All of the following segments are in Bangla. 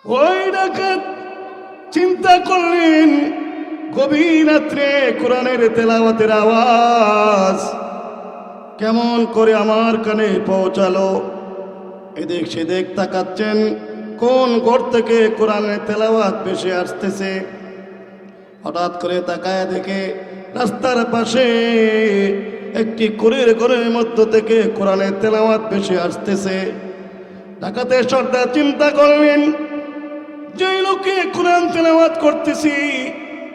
ওই ডাকাত চিন্তা করলেন, গভীর রাত্রে কোরআনের তেলাওয়াতের আওয়াজ কেমন করে আমার কানে পৌঁছালো। এদিক সেদিক তাকাচ্ছেন, কোন ঘর থেকে কোরআনের তেলাওয়াত ভেসে আসতেছে। হঠাৎ করে তাকায় দেখে রাস্তার পাশে একটি কুড়ির ঘরের মধ্য থেকে কোরআনের তেলাওয়াত ভেসে আসতেছে। ডাকাতের সর্দার চিন্তা করলেন, যেই লোকে কোরআন তেলাওয়াত করতেছি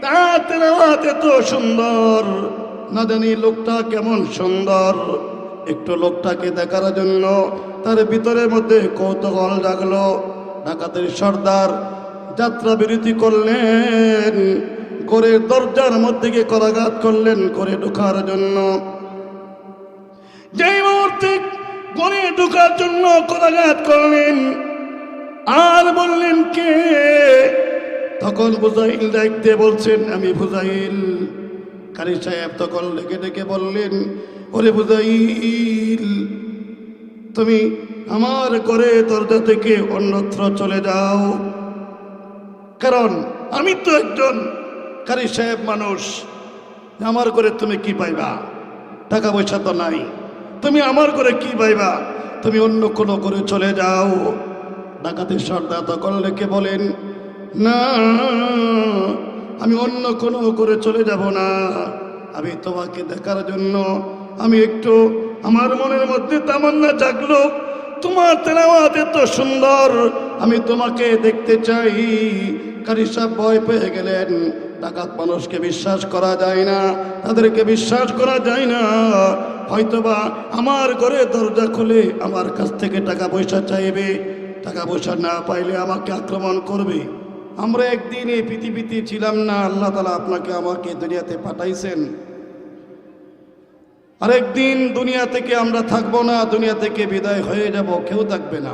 তার তেলাওয়াত এত সুন্দর, না জানি লোকটা কেমন সুন্দর। একটু লোকটাকে দেখার জন্য তার ভিতরের মধ্যে কৌতূহল জাগলো। ডাকাতের সর্দার যাত্রা বিরতি করলেন, ঘরের দরজার মধ্যে গিয়ে করাঘাত করলেন ঘরে ঢোকার জন্য। যেই মুহূর্তে ঘরে ঢোকার জন্য করাঘাত করলেন আর বললেন কে, তখন ফুজাইল ডাকতে বলছেন, আমি ফুজাইল। কারি সাহেব তখন ডেকে ডেকে বললেন, ওরে ফুজাইল, তুমি আমার ঘরে দরজা থেকে অন্যত্র চলে যাও, কারণ আমি তো একজন কারি সাহেব মানুষ। আমার ঘরে তুমি কি পাইবা? টাকা পয়সা তো নাই, তুমি আমার ঘরে কি পাইবা? তুমি অন্য কোনো ঘরে চলে যাও। ডাকাতের সর্দার তখন লেখে বলেন, না, আমি অন্য কোনো করে চলে যাব না। আমি তোমাকে দেখার জন্য আমি একটু, আমার মনের মধ্যে তামান্না জাগলো, তোমার তেলাওয়াত এত সুন্দর, আমি তোমাকে দেখতে চাই। কারি সাহেব ভয় পেয়ে গেলেন। ডাকাত মানুষকে বিশ্বাস করা যায় না, তাদেরকে বিশ্বাস করা যায় না। হয়তোবা আমার ঘরে দরজা খুলে আমার কাছ থেকে টাকা পয়সা চাইবে, টাকা পয়সা না পাইলে আমাকে আক্রমণ করবে। আমরা একদিন এই পৃথিবীতে ছিলাম না, আল্লাহ তাআলা আপনাকে আমাকে দুনিয়াতে পাঠাইছেন। আরেকদিন দুনিয়া থেকে আমরা থাকবো না, দুনিয়া থেকে বিদায় হয়ে যাব, কেউ থাকবে না।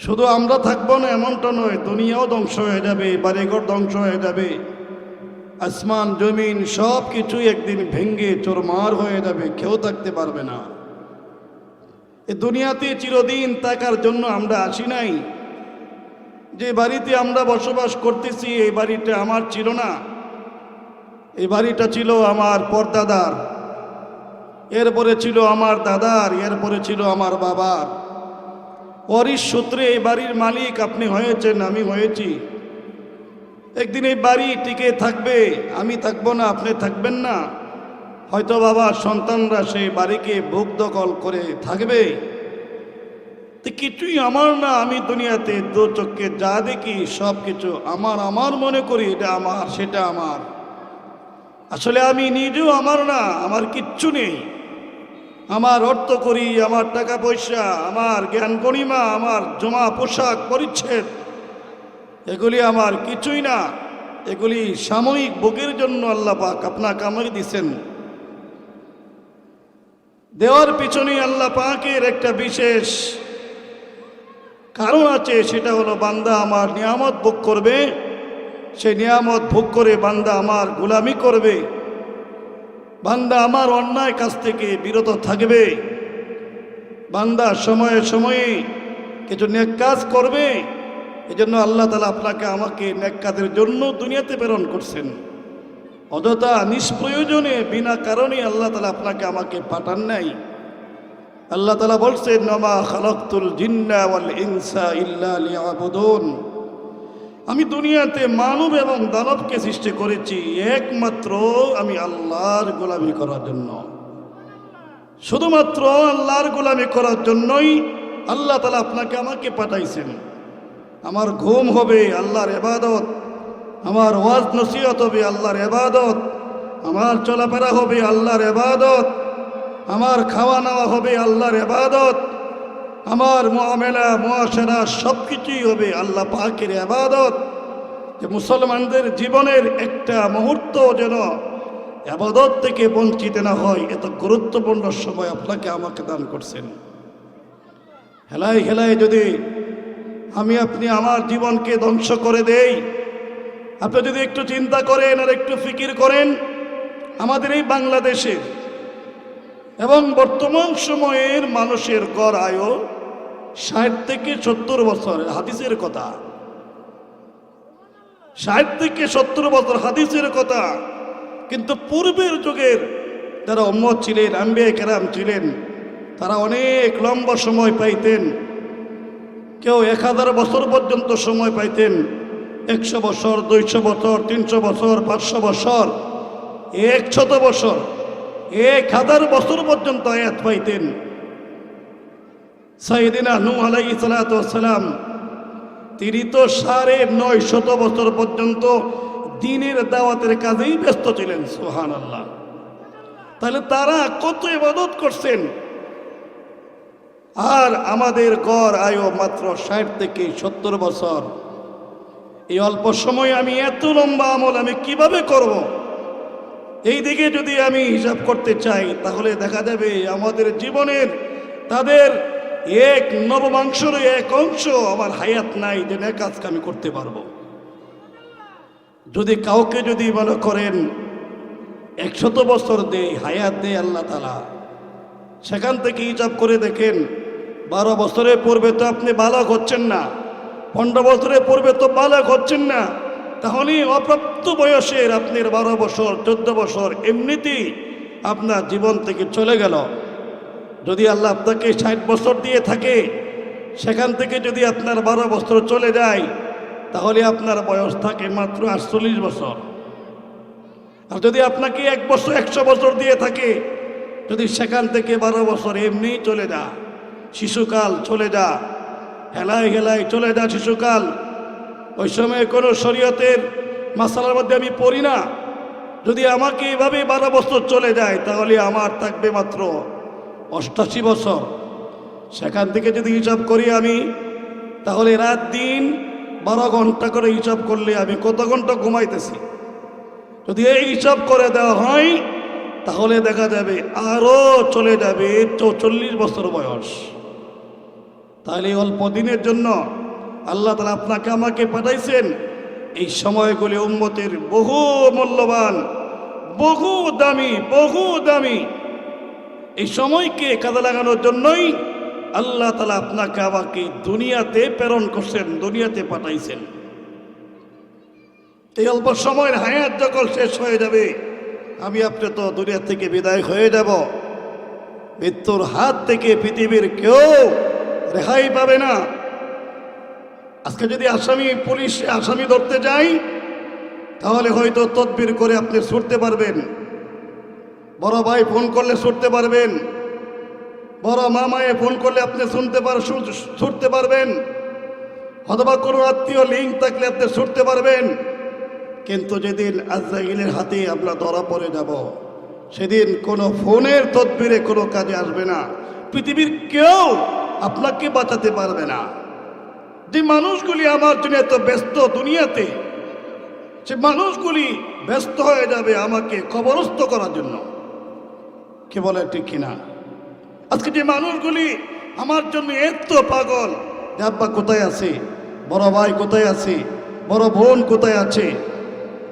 শুধু আমরা থাকবো না এমনটা নয়, দুনিয়াও ধ্বংস হয়ে যাবে, বাড়িঘর ধ্বংস হয়ে যাবে, আসমান জমিন সব কিছু একদিন ভেঙ্গে চুরমার হয়ে যাবে, কেউ থাকতে পারবে না। এই দুনিয়াতে চিরদিন থাকার জন্য আমরা আসি নাই। যে বাড়িতে আমরা বসবাস করতেছি এই বাড়িটা আমার ছিল না, এই বাড়িটা ছিল আমার পরদাদার, এরপরে ছিল আমার দাদার, এরপরে ছিল আমার বাবার। ওয়ারিশ সূত্রে এই বাড়ির মালিক আপনি হয়েছেন, আমি হয়েছি। একদিন এই বাড়ি টিকে থাকবে, আমি থাকবো না, আপনি থাকবেন না। হয়তো বাবার সন্তানরা সেই বাড়িকে ভোগ দখল করে থাকবে। তো কিছুই আমার না, আমি দুনিয়াতে দু চোখে যা দেখি সব কিছু আমার, আমার মনে করি এটা আমার, সেটা আমার। আসলে আমি নিজেও আমার না, আমার কিচ্ছু নেই। আমার অর্থ করি, আমার টাকা পয়সা, আমার জ্ঞান গণিমা, আমার জমা পোশাক পরিচ্ছদ, এগুলি আমার কিছুই না। এগুলি সাময়িক ভোগের জন্য আল্লাহ পাক আপনাকে আমাকে দিছেন। দেওয়ার পিছনে আল্লাহ পাকের একটা বিশেষ কারণ আছে, সেটা হলো বান্দা আমার নিয়ামত ভোগ করবে, সেই নিয়ামত ভোগ করে বান্দা আমার গোলামি করবে, বান্দা আমার অন্যায় কাজ থেকে বিরত থাকবে, বান্দা সময়ে সময়ে কিছু নেক কাজ করবে। এজন্য আল্লাহ তাআলা আপনাকে আমাকে নেক কাজের জন্য দুনিয়াতে প্রেরণ করছেন। অযথা নিষ্প্রয়োজনে বিনা কারণে আল্লাহ তাআলা আপনাকে আমাকে পাঠান নাই। আল্লাহ তাআলা বলছেন, ওমা খালাকতুল জিন্না ওয়াল ইনসা ইল্লা লিয়াবুদুন, আমি দুনিয়াতে মানব এবং দানবকে সৃষ্টি করেছি একমাত্র আমি আল্লাহর গোলামি করার জন্য। শুধুমাত্র আল্লাহর গোলামি করার জন্যই আল্লাহ তাআলা আপনাকে আমাকে পাঠাইছেন। আমার ঘুম হবে আল্লাহর ইবাদত, আমার ওয়াজ নসিহত হবে আল্লাহর ইবাদত, আমার চলাফেরা হবে আল্লাহর ইবাদত, আমার খাওয়া নেওয়া হবে আল্লাহর ইবাদত, আমার মুআমালা মুআশারা সব কিছুই হবে আল্লাহ পাকের ইবাদত। যে মুসলমানদের জীবনের একটা মুহূর্ত যেন ইবাদত থেকে বঞ্চিত না হয়, এত গুরুত্বপূর্ণ সময় আপনাকে আমাকে দান করছেন। হেলায় হেলায় যদি আমি আপনি আমার জীবনকে ধ্বংস করে দেই, আপনি যদি একটু চিন্তা করেন আর একটু ফিকির করেন, আমাদের এই বাংলাদেশের এবং বর্তমান সময়ের মানুষের গড় আয়ু 60 থেকে 70 বছর, হাদিসের কথা। 60 থেকে 70 বছর, হাদিসের কথা। কিন্তু পূর্বের যুগের যারা উম্মত ছিলেন, আম্বিয়া কেরাম ছিলেন, তারা অনেক লম্বা সময় পাইতেন। কেউ 1000 বছর পর্যন্ত সময় পাইতেন, 100 বছর, 200 বছর, 300 বছর, 500 বছর, 100 বছর, 1000 বছর পর্যন্ত আয়াত পাইতেন। সাইয়েদিনা নূহ আলাইহিস সালাতু ওয়াস সালাম, তিনি তো 950 বছর পর্যন্ত দ্বীনের দাওয়াতের কাজেই ব্যস্ত ছিলেন। সুবহানাল্লাহ। তাহলে তারা কত ইবাদত করছেন, আর আমাদের গড় আয়ু মাত্র 60 থেকে 70 বছর। এই অল্প সময় আমি এত লম্বা আমল আমি কিভাবে করব? এই দিকে যদি আমি হিসাব করতে চাই, তাহলে দেখা যাবে আমাদের জীবনের তাদের 1/9 এক অংশ আমার হায়াত নাই, যে নেক কাজ আমি করতে পারবো। যদি কাউকে যদি মনে করেন 100 বছর দেয়, হায়াত দেয় আল্লাহ তাআলা, সেখান থেকে হিসাব করে দেখেন, 12 বছরের পূর্বে তো আপনি বালক হচ্ছেন না, 15 বছরের পূর্বে তো বালক হচ্ছেন না, তাহলে অপ্রাপ্ত বয়সের আপনার 12 বছর 14 বছর এমনিতেই আপনার জীবন থেকে চলে গেল। যদি আল্লাহ আপনাকে 60 বছর দিয়ে থাকে, সেখান থেকে যদি আপনার 12 বছর চলে যায়, তাহলে আপনার বয়স থাকে মাত্র 48 বছর। আর যদি আপনাকে 1 বছর 100 বছর দিয়ে থাকে, যদি সেখান থেকে 12 বছর এমনিই চলে যা, শিশুকাল চলে যা, হেলায় হেলায় চলে যা শিশুকাল। ওই সময় কোনো শরীয়তের মাসালার মধ্যে আমি পড়ি না। যদি আমাকে এভাবে 12 বছর চলে যায়, তাহলে আমার থাকবে মাত্র 88 বছর। সেখান থেকে যদি হিসাব করি আমি, তাহলে রাত দিন 12 ঘন্টা করে হিসাব করলে আমি কত ঘন্টা ঘুমাইতেছি, যদি এই হিসাব করে দেওয়া হয়, তাহলে দেখা যাবে আরো চলে যাবে 44 বছর বয়স। তাহলে অল্প দিনের জন্য আল্লাহ তাআলা আপনাকে আমাকে পাঠাইছেন। এই সময়গুলি উম্মতের বহু মূল্যবান, বহু দামি, বহু দামি। এই সময়কে কাজে লাগানোর জন্যই আল্লাহ তাআলা আপনাকে আমাকে দুনিয়াতে প্রেরণ করছেন, দুনিয়াতে পাঠাইছেন। এই অল্প সময়ের হায়াত যখন শেষ হয়ে যাবে, আমি আপনি তো দুনিয়া থেকে বিদায় হয়ে যাব। মৃত্যুর হাত থেকে পৃথিবীর কেউ রেহাই পাবে না। আজকে যদি পুলিশ আসামি ধরতে যাই, তাহলে হয়তো তদবির করে আপনি ছুটতে পারবেন, বড় ভাই ফোন করলে ছুটতে পারবেন, বড় মামায়ে ফোন করলে আপনি ছুটতে পারবেন, অথবা কোনো আত্মীয় লিঙ্ক থাকলে আপনি ছুটতে পারবেন। কিন্তু যেদিন আজরাইলের হাতে আমরা ধরা পড়ে যাব, সেদিন কোনো ফোনের তদবিরে কোনো কাজে আসবে না। পৃথিবীর কেউ আপনাকে বাঁচাতে পারবে না। যে মানুষগুলি আমার জন্য এত ব্যস্ত দুনিয়াতে, সে মানুষগুলি ব্যস্ত হয়ে যাবে আমাকে কবরস্থ করার জন্য। কে বলে ঠিক কিনা? আজকে যে মানুষগুলি আমার জন্য এত পাগল, যে আব্বা কোথায় আছে, বড় ভাই কোথায় আছে, বড় বোন কোথায় আছে,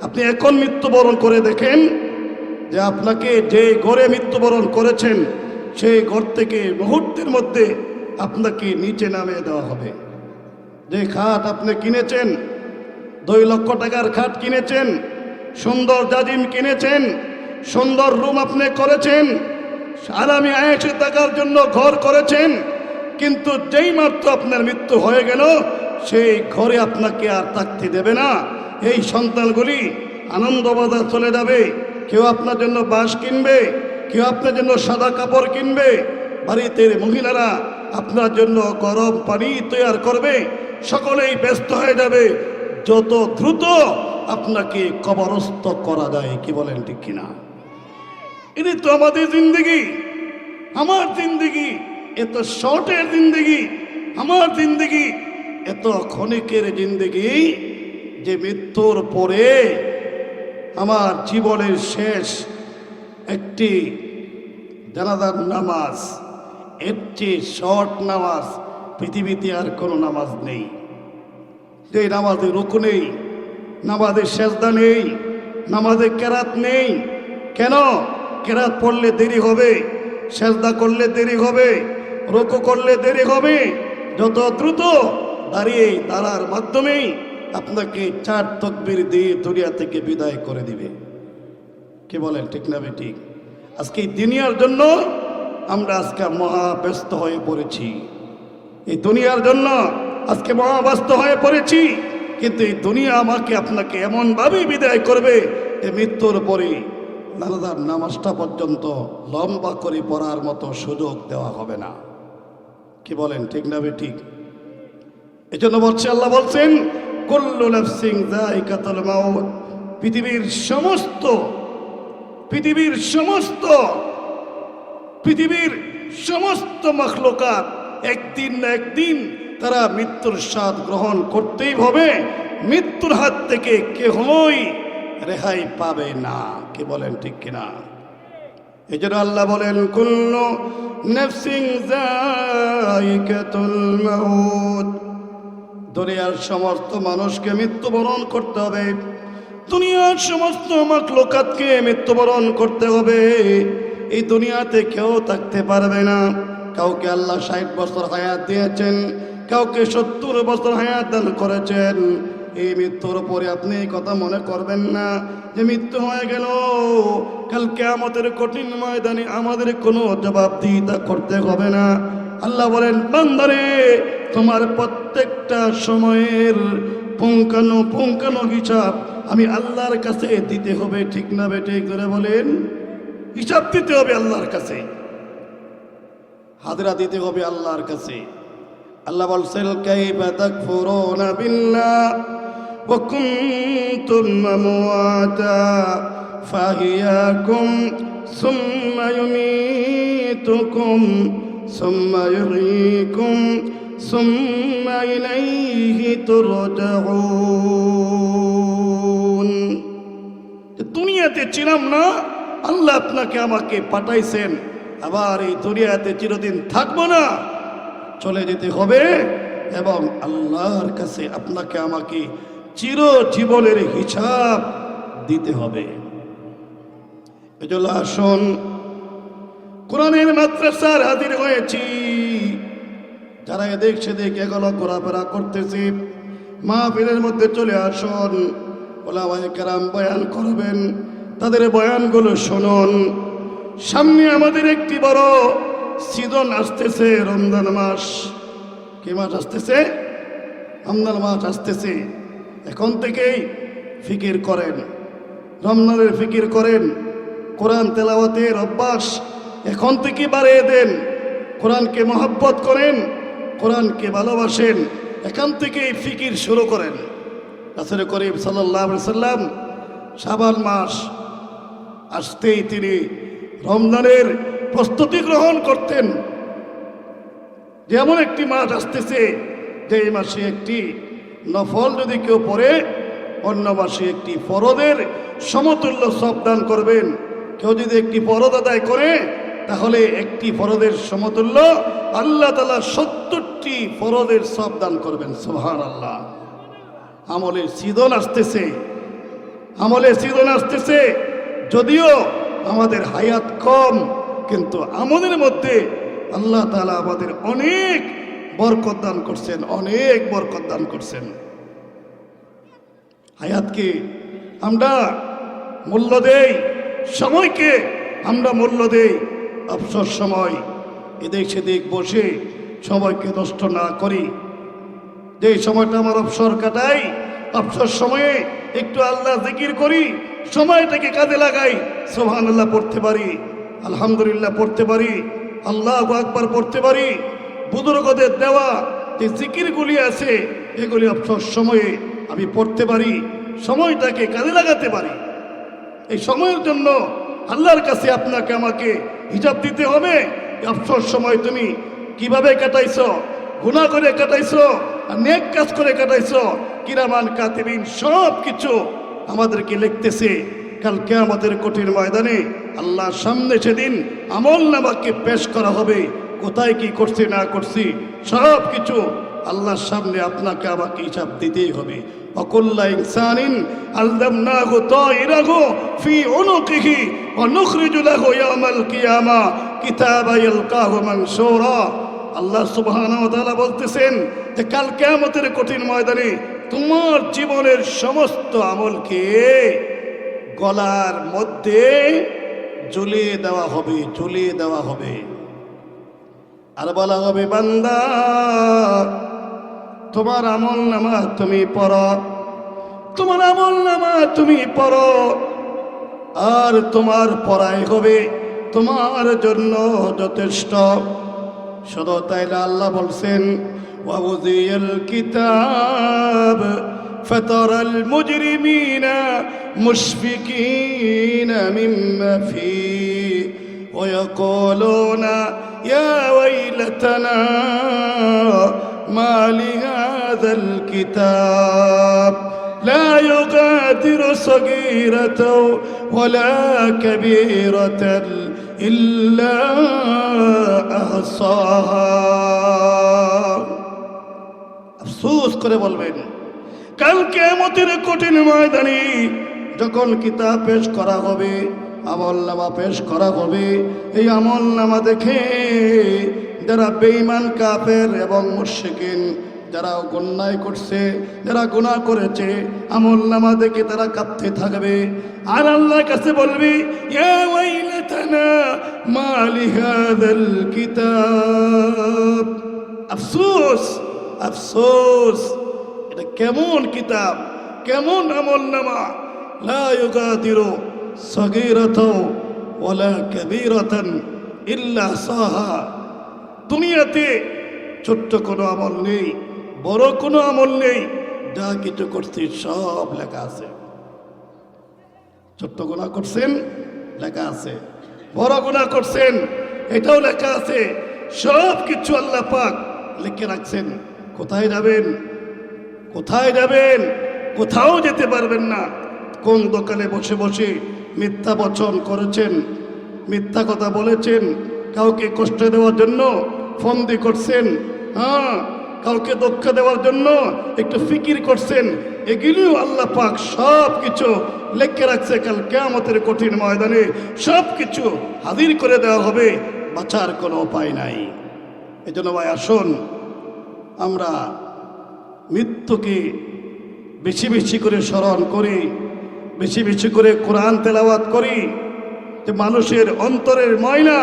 আপনি এখন মৃত্যুবরণ করে দেখেন যে আপনাকে যে ঘরে মৃত্যুবরণ করেছেন, সেই ঘর থেকে মুহূর্তের মধ্যে আপনাকে নিচে নামিয়ে দেওয়া হবে। যে খাট আপনি কিনেছেন, 2 লক্ষ টাকার খাট কিনেছেন, সুন্দর জাজিম কিনেছেন, সুন্দর রুম আপনি করেছেন, আরামে আয়েশে থাকার জন্য ঘর করেছেন, কিন্তু যেই মাত্র আপনার মৃত্যু হয়ে গেল, সেই ঘরে আপনাকে আর থাকতে দেবে না। এই সন্তানগুলি আনন্দবাজার চলে যাবে। কেউ আপনার জন্য বাঁশ কিনবে, কেউ আপনার জন্য সাদা কাপড় কিনবে, বাড়িতে মহিলারা আপনার জন্য গরম পানি তৈরি করবে। সকলেই ব্যস্ত হয়ে যাবে যত দ্রুত আপনাকে কবরস্থ করা যায়। কি বলেন ঠিক কিনা? এটি তো আমাদের জিন্দগি, আমার জিন্দগি এত শর্টের জিন্দগি, আমার জিন্দগি এত ক্ষণিকের জিন্দগি, যে মৃত্যুর পরে আমার জীবনের শেষ একটি জানাজার নামাজ, এর চেয়ে শর্ট নামাজ পৃথিবীতে আর কোনো নামাজ নেই। যে নামাজে রুকু নেই, নামাজে সেজদা নেই, নামাজে কেরাত নেই। কেন? কেরাত পড়লে দেরি হবে, সেজদা করলে দেরি হবে, রুকু করলে দেরি হবে। যত দ্রুত দাঁড়ার মাধ্যমেই আপনাকে 4 তাকবীর দিয়ে দুনিয়া থেকে বিদায় করে দিবে। কি বলেন, ঠিক না বেঠিক? আজকে এই দুনিয়ার জন্য আমরা আজকে মহা ব্যস্ত হয়ে পড়েছি। এই দুনিয়ার জন্য আজকে মহা ব্যস্ত হয়ে পড়েছি, কিন্তু এই দুনিয়া আমাকে আপনাকে এমনভাবেই বিদায় করবে যে মৃত্যুর পরে নামাজটা পর্যন্ত লম্বা করে পড়ার মতো সুযোগ দেওয়া হবে না। কি বলেন, ঠিক না বেঠিক? এই জন্য বলছে, আল্লাহ বলছেন কুল্লু নাফসিন যায়িকাতুল মাউত। পৃথিবীর সমস্ত মাখলুকাত একদিন না একদিন তারা মৃত্যুর স্বাদ গ্রহণ করতেই হবে। মৃত্যুর হাত থেকে কেহই রেহাই পাবে না। কি বলেন, ঠিক কিনা? এই জন্য আল্লাহ বলেন কুল্লু নাফসিন যায়িকাতুল মাউত। দুনিয়ার সমস্ত মানুষকে মৃত্যুবরণ করতে হবে, দুনিয়ার সমস্ত মাখলুকাতকে মৃত্যুবরণ করতে হবে। এই দুনিয়াতে কেউ থাকতে পারবে না। কাউকে আল্লাহ 60 বছর হায়াত দিয়েছেন, কাউকে 70 বছর হায়াত দান করেছেন। এই মৃত্যুর পরে আপনি এই কথা মনে করবেন না যে মৃত্যু হয়ে গেল, কাল কিয়ামতের কঠিন ময়দানে আমাদের কোনো জবাবদিহিতা করতে হবে না। আল্লাহ বলেন, বান্দারে তোমার প্রত্যেকটা সময়ের পুঙ্খানু হিসাব আমি আল্লাহর কাছে দিতে হবে। ঠিক না বেঠিক? করে বলেন, হিসাব দিতে হবে আল্লাহর কাছে, হাজরা দিতে হবে আল্লাহর কাছে। আল্লাহ বলছেন কাইফা তাকফুরুনা বিল্লাহ ওয়া কুনতুম আমওয়াতা ফাহিয়াকুম সুম্মা ইউমীতুকুম সুম্মা ইউহয়ীকুম সুম্মা ইলাইহি তুরজাউন। দুনিয়াতে ছিলাম না, আল্লাহ আপনাকে আমাকে পাঠাইছেন, আবার এই দুনিয়াতে চিরদিন থাকবো না, চলে যেতে হবে এবং আল্লাহর কাছে আপনাকে আমাকে চিরজীবনের হিসাব দিতে হবে। এজন্য আসুন কোরআনের মাদ্রাসার হাজির হয়েছি। যারা এদিক সেদিক এগুলো ঘোরাফেরা করতেছি, মাহফিলের মধ্যে চলে আসুন। ওলামায়ে কেরাম বয়ান করবেন, তাদের বয়ানগুলো শুনুন। সামনে আমাদের একটি বড় সিজন আসতেছে, রমজান মাস। কি মাস আসতেছে? রমজান মাস আসতেছে। এখন থেকেই ফিকির করেন, রমজানের ফিকির করেন, কোরআন তেলাওয়াতের অভ্যাস এখন থেকে বাড়িয়ে দেন। কোরআনকে মহব্বত করেন, কোরআনকে ভালোবাসেন, এখান থেকেই ফিকির শুরু করেন। রাসূল করিম সাল্লাল্লাহু আলাইহি সাল্লাম শাবান মাস আসতেই তিনি রমজানের প্রস্তুতি গ্রহণ করতেন। যেমন একটি মাস আসতেছে, যে এই মাসে একটি নফল যদি কেউ পড়ে, অন্য মাসে একটি ফরদের সমতুল্য সওয়াব দান করবেন। কেউ যদি একটি ফরদ আদায় করে, তাহলে একটি ফরদের সমতুল্য আল্লাহ তাআলা 70টি ফরদের সওয়াব দান করবেন। সুবহানাল্লাহ। আমলের সিজন আসতেছে, আমলের সিজন আসতেছে। যদিও আমাদের হায়াত কম, কিন্তু আমলের মধ্যে আল্লাহ তাআলা আমাদের অনেক বরকত দান করছেন, অনেক বরকত দান করছেন। হায়াতকে আমরা মূল্য দেই, সময়কে আমরা মূল্য দেই। অবসর সময় এদিক সেদিক বসে সময়কে নষ্ট না করি। যে সময়টা আমার অবসর কাটাই, অবসর সময়ে একটু আল্লাহ জিকির করি, সময়টাকে কাজে লাগাই। সুবহানাল্লাহ পড়তে পারি, আলহামদুলিল্লাহ পড়তে পারি, আল্লাহু আকবার পড়তে পারি। বুজুর্গদের দেওয়া যে জিকিরগুলি আছে, এগুলি অবসর সময়ে আমি পড়তে পারি, সময়টাকে কাজে লাগাতে পারি। এই সময়ের জন্য আল্লাহর কাছে আপনাকে আমাকে হিসাব দিতে হবে। অবসর সময় তুমি কিভাবে কাটাইছো, গুনাহ করে কাটাইছো আর নেক কাজ করে কাটাইছো, কিরামান কাতিবিন সব কিছু আমাদেরকে লিখতেছে। কাল কিয়ামতের কঠিন ময়দানে আল্লাহর সামনে সেদিন আমল নামাকে পেশ করা হবে। কোথায় কি করছি না করছি সব কিছু আল্লাহর সামনে আপনাকে আমাকে হিসাব দিতেই হবে। ওয়াকুল্লু ইনসানিন আলজামনাহু তায়রাহু ফি উনুকিহি ওয়া নুখরিজু লাহু ইয়াওমাল কিয়ামা কিতাবা ইয়ালকাহু মানশুরা। আল্লাহ সুবহানাহু ওয়া তাআলা বলতেছেন যে কাল কিয়ামতের কঠিন ময়দানে তোমার জীবনের সমস্ত আমলকে গলার মধ্যে ঝুলিয়ে দেওয়া হবে, ঝুলিয়ে দেওয়া হবে। আর বলা হবে, বান্দা তোমার আমল নামা তুমি পড়ো, তোমার আমল নামা তুমি পড়ো, আর তোমার পড়াই হবে তোমার জন্য যথেষ্ট। শুধু তাই না, আল্লাহ বলছেন, ওয়াউযিয়াল কিতাব ফাতারাল মুজরিমিনা মুশফিকিনা মিম্মা ফীহি ওয়া ইয়াকুলুনা ইয়া ওয়াইলাতানা মা লিহাযাল কিতাব لا يغادر صغيرة ولا كبيرة إلا أحصاها। আফসোস করে বলবেন, কাল কিয়ামতের কঠিন ময়দানে যখন কিতাব পেশ করা হবে, আমলনামা পেশ করা হবে, এই আমলনামা দেখে যারা বেঈমান কাফের এবং মুশরিকিন, যারা অন্যায় করছে, যারা গুনাহ করেছে, আমলনামা দেখে তারা কাঁপতে থাকবে আর আল্লাহর কাছে বলবে, ইয়া ওয়াইলাতানা মা লিহাযাল কিতাব। আফসোস, আফসোস, এটা কেমন কিতাব, কেমন আমলনামা, লা ইউগাদিরু সাগীরাতাও ওয়ালা কাবীরাতান ইল্লা সাহা। দুনিয়াতে ছোট্ট কোনো আমল নেই, বড় কোনো আমল নেই, যা কিছু করছি সব লেখা আছে। ছোট্ট গুনাহ করছেন, লেখা আছে, বড় গুনাহ করছেন, এটাও লেখা আছে, সব কিছু আল্লাহ পাক লিখে রাখছেন। কোথায় যাবেন, কোথায় যাবেন? কোথাও যেতে পারবেন না। কোন দোকানে বসে বসে মিথ্যা বচন করেছেন, মিথ্যা কথা বলেছেন, কাউকে কষ্ট দেওয়ার জন্য ফন্দি করছেন, হ্যাঁ, কাউকে দুঃখ দেওয়ার জন্য একটু ফিকির করছেন, এগুলিও আল্লাহ পাক সব কিছু লিখে রাখছে। কাল কিয়ামতের কঠিন ময়দানে সব কিছু হাজির করে দেওয়া হবে, বাঁচার কোনো উপায় নাই। এজন্য ভাই আসুন আমরা মৃত্যুকে বেশি বেশি করে স্মরণ করি, বেশি বেশি করে কোরআন তেলাওয়াত করি, যে মানুষের অন্তরের ময়লা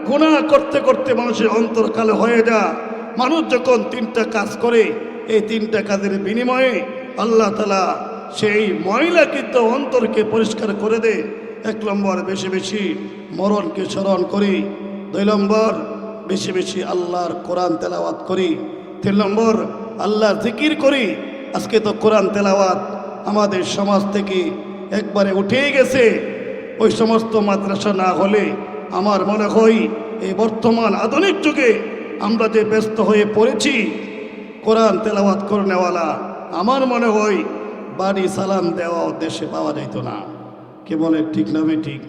গুনাহ করতে করতে মানুষের অন্তর কালো হয়ে যায়। মানুষ যখন তিনটা কাজ করে, এই তিনটা কাজের বিনিময়ে আল্লাহ তাআলা সেই ময়লাকৃত অন্তরকে পরিষ্কার করে দেয়। 1 নম্বর, বেশি বেশি মরণকে স্মরণ করি। 2 নম্বর, বেশি বেশি আল্লাহর কোরআন তেলাওয়াত করি। 3 নম্বর, আল্লাহর জিকির করি। আজকে তো কোরআন তেলাওয়াত আমাদের সমাজ থেকে একবারে উঠেই গেছে। ওই সমস্ত মাদ্রাসা না হলে আমার মনে হয় এই বর্তমান আধুনিক যুগে আমরা যে ব্যস্ত হয়ে পড়েছি কোরআন তেলাওয়াত করনেওয়ালা, আমার মনে হয় বাড়ি সালাম দেওয়া দেশে পাওয়া যাইত না। কে বলে ঠিক না ঠিক?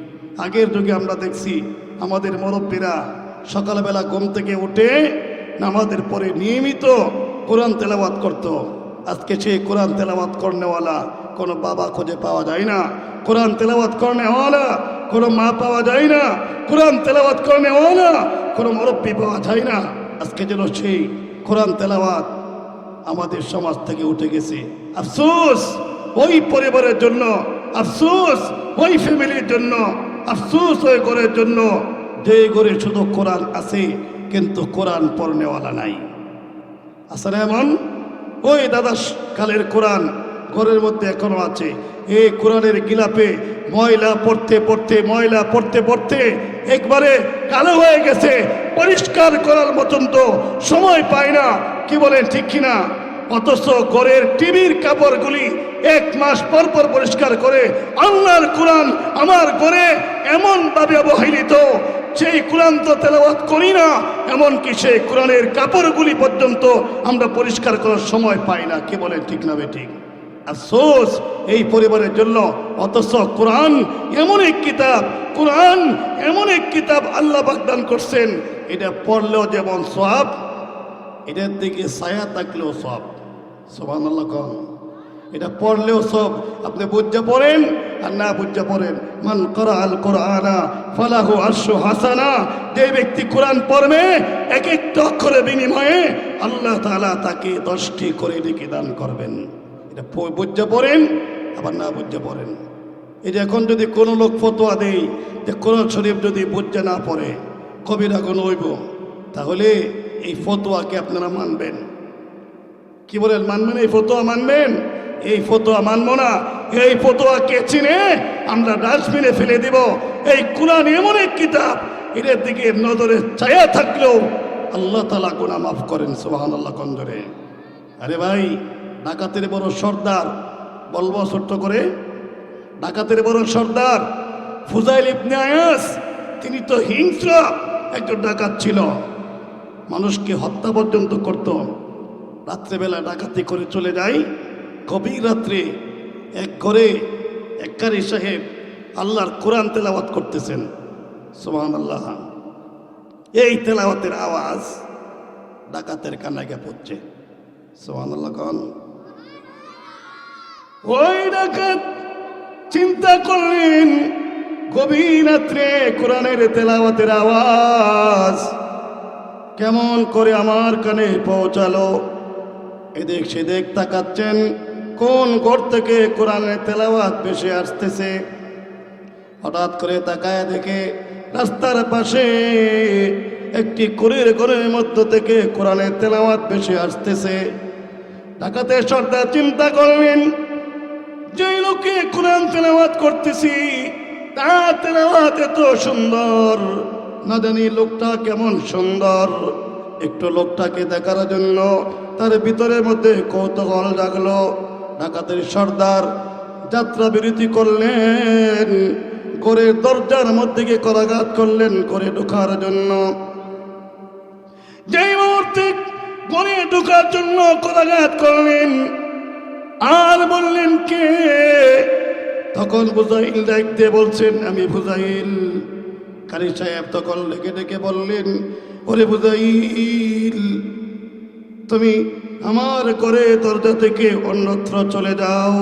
আগের যুগে আমরা দেখছি আমাদের মুরব্বীরা সকালবেলা ঘুম থেকে উঠে নামাজের পরে নিয়মিত কোরআন তেলাওয়াত করত। আজকে সেই কোরআন তেলাওয়াত করনেওয়ালা কোনো বাবা খুঁজে পাওয়া যায় না, কোরআন তেলাওয়াত করনেওয়ালা কোনো মা পাওয়া যায় না, কোরআন তেলাওয়াত করনেওয়ালা কোনো মুরব্বী পাওয়া যায় না। আজকে যেন সেই কোরআন তেলাওয়াত আমাদের সমাজ থেকে উঠে গেছে। আফসোস ওই পরিবারের জন্য, আফসোস ওই ফ্যামিলির জন্য, আফসোস ওই ঘরের জন্য যে ঘরে শুধু কোরআন আছে কিন্তু কোরআন পড়নেওয়ালা নাই। আসলে এমন ওই দাদা কালের কোরআন ঘরের মধ্যে এখনো আছে, এই কোরআনের গিলাপে ময়লা পড়তে পড়তে, ময়লা পড়তে পড়তে একবারে কালো হয়ে গেছে, পরিষ্কার করার মতন তো সময় পায় না। কি বলেন ঠিক কিনা? অথচ ঘরের টিভির কাপড়গুলি 1 মাস পর পর পরিষ্কার করে। আল্লাহর কোরআন আমার ঘরে এমনভাবে অবহেলিত, সেই কোরআন তো তেলাওয়াত করি না, এমনকি সেই কোরআনের কাপড়গুলি পর্যন্ত আমরা পরিষ্কার করার সময় পাই না। কি বলেন ঠিক না বেঠিক? আফসোস এই পরিবারের জন্য। অথচ কোরআন এমন এক কিতাব, কোরআন এমন এক কিতাব আল্লাহ বাগদান করছেন, এটা পড়লেও যেমন সওয়াব, এটার দিকে ছায়া থাকলেও সওয়াব। সুবহানাল্লাহ কম, এটা পড়লেও সব। আপনি বুঝতে পড়েন আর না বুঝতে পড়েন, মান করাআল কোরআনা ফালাহু আরশু হাসানা। যে ব্যক্তি কোরআন পড়বে এক একটা অক্ষরের বিনিময়ে আল্লাহ তাআলা তাকে 10টি করে নেকি দান করবেন। এটা বুঝতে পড়েন, আবার না বুঝতে পড়েন। এই যে এখন যদি কোনো লোক ফতোয়া দেয় যে কোরআন শরীফ যদি বুঝতে না পড়ে কবিরা গুনাহ হইব, তাহলে এই ফতোয়াকে আপনারা মানবেন? কি বলেন, মানবেন? এই ফতোয়া মানবেন? এই ফতোয়া মানবো না। এই ফতোয়া কে চিনে আমরা ডাস্টবিনে ফেলে দিব। এই কোরআন এমন এক কিতাব, এর দিকে নজরে ছায়া থাকলেও আল্লাহ তাআলা গুনাহ মাফ করেন। সুবহানাল্লাহ কন্দরে। আরে ভাই, ডাকাতের বড় সর্দার, বলবো ছোট্ট করে, ডাকাতের বড় সর্দার ফুজাইল ইবনে আয়াস, তিনি তো হিংস্র একজন ডাকাত ছিল, মানুষকে হত্যা পর্যন্ত করত। রাত্রেবেলা ডাকাতি করে চলে যায়, গভীর রাত্রে এক ঘরে এক কারি সাহেব আল্লাহর কোরআন তেলাওয়াত করতেছেন। সুবহানাল্লাহ। এই তেলাওয়াতের আওয়াজ ডাকাতের কানে গিয়ে পড়ছে। সুবহানাল্লাহ কোন ওই ডাকাত চিন্তা করলেন, গভীর রাত্রে কোরআনের তেলাওয়াতের আওয়াজ কেমন করে আমার কানে পৌঁছালো। এদিক সেদিক তাকাচ্ছেন, কোন ঘর থেকে কোরআনের তেলাওয়াত বেশি আসতেছে। হঠাৎ করে তাকায় দেখে রাস্তার পাশে একটি কুড়ির ঘরের মধ্য থেকে কোরআনের তেলাওয়াত বেশি আসতেছে। ডাকাতের সর্দার চিন্তা করলেন, যে লোকে কোরআন তেলাওয়াত করতেছি তার তেলাওয়াত এত সুন্দর, না জানি লোকটা কেমন সুন্দর। একটু লোকটাকে দেখার জন্য তার ভিতরের মধ্যে কৌতূহল জাগলো। ডাকাতের সর্দার যাত্রা বিরতি করলেন, ঘরের দরজার মধ্যে গিয়ে করাঘাত করলেন ঘরে ঢোকার জন্য। যেই মুহূর্তে ঘরে ঢোকার জন্য করাঘাত করলেন আর বললেন কে, তখন ফুজাইল ডাকতে বলছেন, আমি ফুজাইল। কারি সাহেব তখন ডেকে ডেকে বললেন, ওরে ফুজাইল, তুমি আমার ঘরে দরজা থেকে অন্যত্র চলে যাও,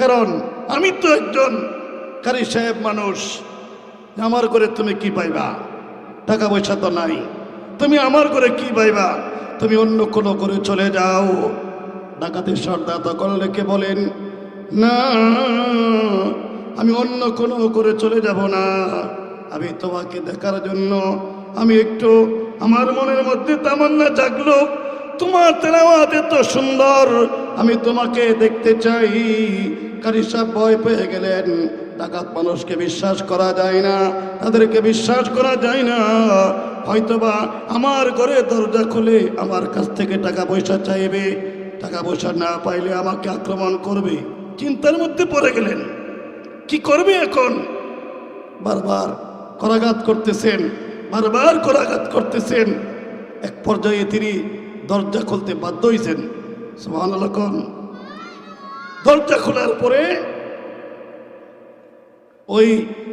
কারণ আমি তো একজন কারি সাহেব মানুষ। আমার ঘরে তুমি কি পাইবা? টাকা পয়সা তো নাই, তুমি আমার ঘরে কি পাইবা? তুমি অন্য কোনো ঘরে চলে যাও। ডাকাতের সর্দার তখন লেখে বলেন, না, আমি অন্য কোনো করে চলে যাব না। আমি তোমাকে দেখার জন্য আমি একটু, আমার মনের মধ্যে তামান্না জাগলো, তোমার তেলাওয়াত এত সুন্দর, আমি তোমাকে দেখতে চাই। কারি সাহেব ভয় পেয়ে গেলেন। ডাকাত মানুষকে বিশ্বাস করা যায় না, তাদেরকে বিশ্বাস করা যায় না। হয়তোবা আমার ঘরে দরজা খুলে আমার কাছ থেকে টাকা পয়সা চাইবে, টাকা পয়সা না পাইলে আমাকে আক্রমণ করবে। চিন্তার মধ্যে পড়ে গেলেন, কি করবে এখন? বারবার করাঘাত করতেছেন, বারবার করাঘাত করতেছেন। এক পর্যায়ে তিনি দরজা খুলতে বাধ্য হয়েছেন। সুবহানাল্লাহ। দরজা খোলার পরে ওই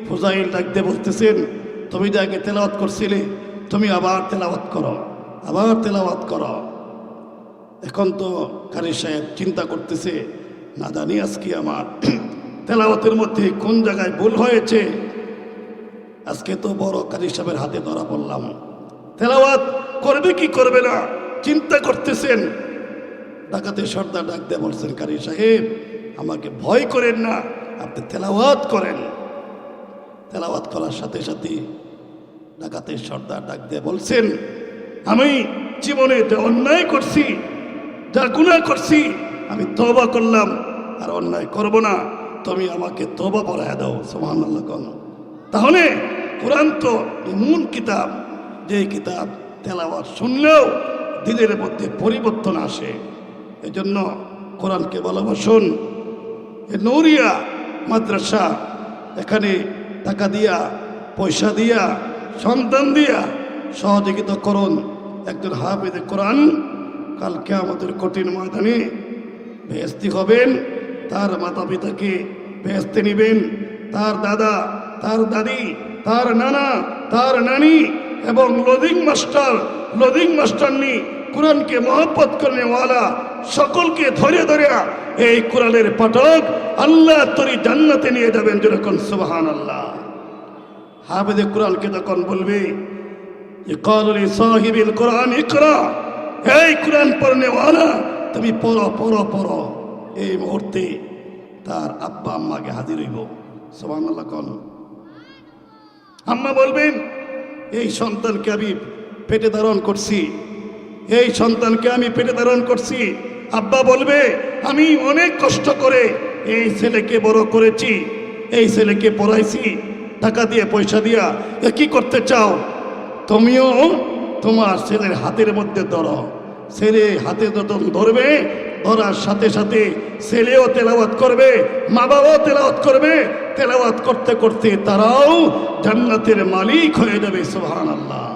ফুজাইল ডাকতে বলতেছেন, তুমি যে আগে তেলাওয়াত করছিলে, তুমি আবার তেলাওয়াত করো, আবার তেলাওয়াত করো। এখন তো কারি সাহেব চিন্তা করতেছে, না জানি আজকে আমার তেলাওয়াতের মধ্যে কোন জায়গায় ভুল হয়েছে। আজকে তো বড় কারি সাহেবের হাতে ধরা পড়লাম। তেলাওয়াত করবে কি করবে না চিন্তা করতেছেন। ডাকাতের সর্দার ডাক দিয়ে বলছেন, কারি সাহেব, আমাকে ভয় করেন না, আপনি তেলাওয়াত করেন। তেলাওয়াত করার সাথে সাথে ডাকাতের সর্দার ডাক দিয়ে বলছেন, আমি জীবনে যে অন্যায় করছি, যা গুনাহ করছি, আমি তওবা করলাম, আর অন্যায় করব না। তুমি আমাকে তওবা পড়ায়া দাও। সুবহানাল্লাহ। তাহলে কোরআন তো এমন কিতাব, যে কিতাব তেলাওয়াত শুনলেও দিলের মধ্যে পরিবর্তন আসে। এজন্য কোরআনকে ভালোবাসুন। নূরিয়া মাদ্রাসা, এখানে টাকা দিয়া, পয়সা দিয়া, সন্তান দিয়া সহযোগিতা করুন। একজন হাফেজে কোরআন কালকে আমাদের কঠিন ময়দানে বেহেশতি হবেন। তার মাতা পিতাকে বেহেশতে নেবেন, তার দাদা, তার দাদি, তার নানা, তার নানি এবং লদিং মাস্টারনি কোরআনকে মহব্বত করেওয়ালা সকলকে ধরে ধরে এই কোরআনের পাঠক আল্লাহ তরি জান্নাতে নিয়ে যাবেন। যেরকম সুবহানাল্লাহ। হাফেজে কোরআনকে যখন বলবে, ইকাল লি সাহিবিল কোরআন ইকরা, এই কোরআন পড়নেওয়ালা তুমি পড়ো পড়ো পড়ো। এই মুহূর্তে তার আব্বা আম্মাকে হাজির হইব। সুবহানাল্লাহ কোন আম্মা বলবেন, এই সন্তানকে আমি পেটে ধারণ করছি, এই সন্তানকে আমি পেটে ধারণ করছি। আব্বা বলবে, আমি অনেক কষ্ট করে এই ছেলেকে বড় করেছি, এই ছেলেকে পড়াইছি টাকা দিয়ে পয়সা দিয়া। এ কি করতে চাও? তুমিও তোমার ছেলের হাতের মধ্যে ধরো। ছেলে হাতে যখন ধরবে, ধরার সাথে সাথে ছেলেও তেলাওয়াত করবে, মা বাবাও তেলাওয়াত করবে। তেলাওয়াত করতে করতে তারাও জান্নাতের মালিক হয়ে যাবে। সুবহানাল্লাহ।